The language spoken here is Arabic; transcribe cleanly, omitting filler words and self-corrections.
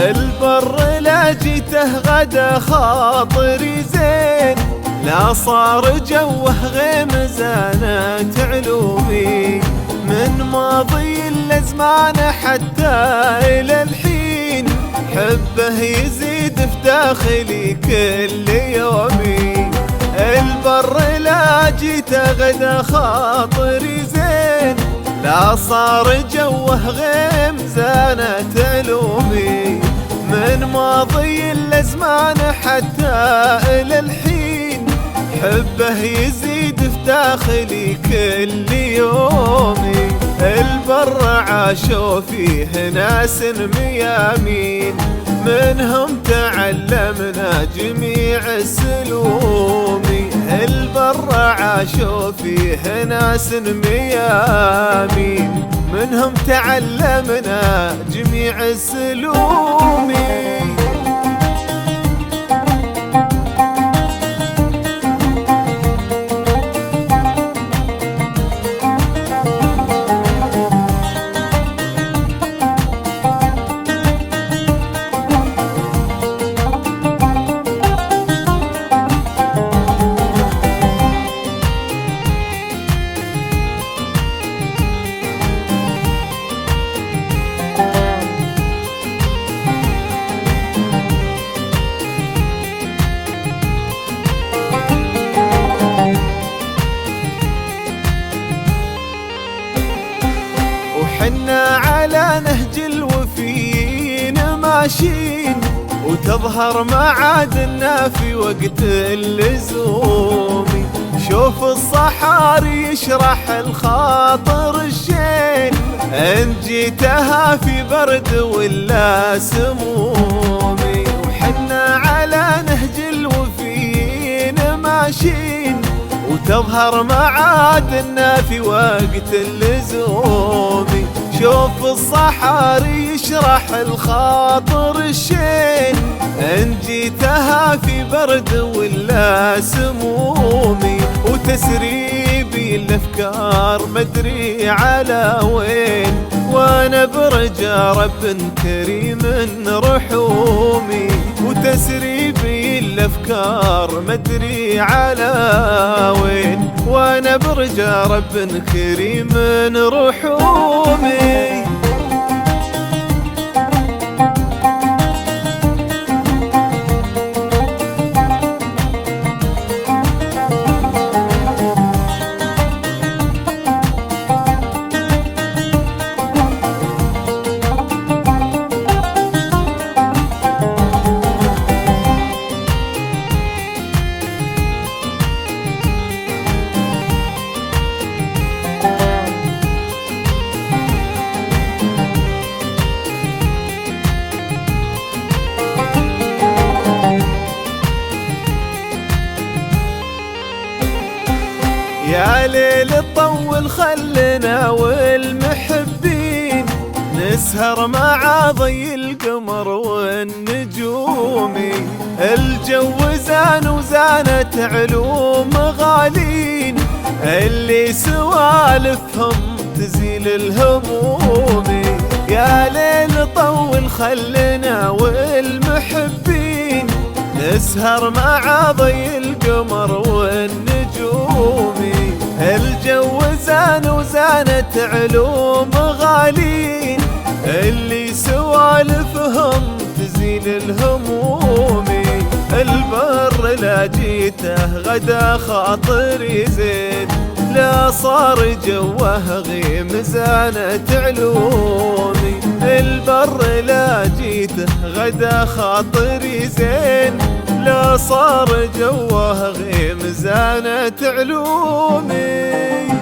البر لا جيته غدا خاطري زين، لا صار جوه غيم زانت علومي، من ماضي الازمان حتى الى الحين حبه يزيد في داخلي كل يومي. البر لا جيته غدا خاطري زين، لا صار جوه غيم زانت علومي، من ماضي الازمان حتى الى الحين حبه يزيد في داخلي كل يومي. البر عاشوا فيه ناس ميامين، منهم تعلمنا جميع السلوم. البر عاشوا فيه ناس ميامين، منهم تعلمنا جميع السلوم. وحنا على نهج الوفيين ماشيين، وتظهر معادنا في وقت اللزوم. شوف الصحاري يشرح الخاطر الشين، ان جيتها في برد ولا سمومي. وحنا على نهج الوفيين ماشيين، وتظهر معادنا في وقت اللزوم. شوف الصحاري يشرح الخاطر الشين، ان جيتها في برد ولا سمومي. وتسريبي الافكار مدري على وين، وانا برجا رب كريم رحومي. وتسريبي الافكار مدري على وين، وانا برجا رب كريم رحومي. يا ليل طول خلنا والمحبين نسهر مع ضي القمر والنجوم. الجو زان وزانت علوم غالين، اللي سوالفهم تزيل الهموم. يا ليل طول خلنا والمحبين نسهر مع ضي القمر والنجوم. الجو زان وزانت علوم غالين، اللي سوالفهم تزيل الهموم. البر لا جيته غدا خاطري زين، لا صار جوه غيم زانت علومي. البر لا جيته غدا خاطري زين، لا صار جوه غيم زانت علومي.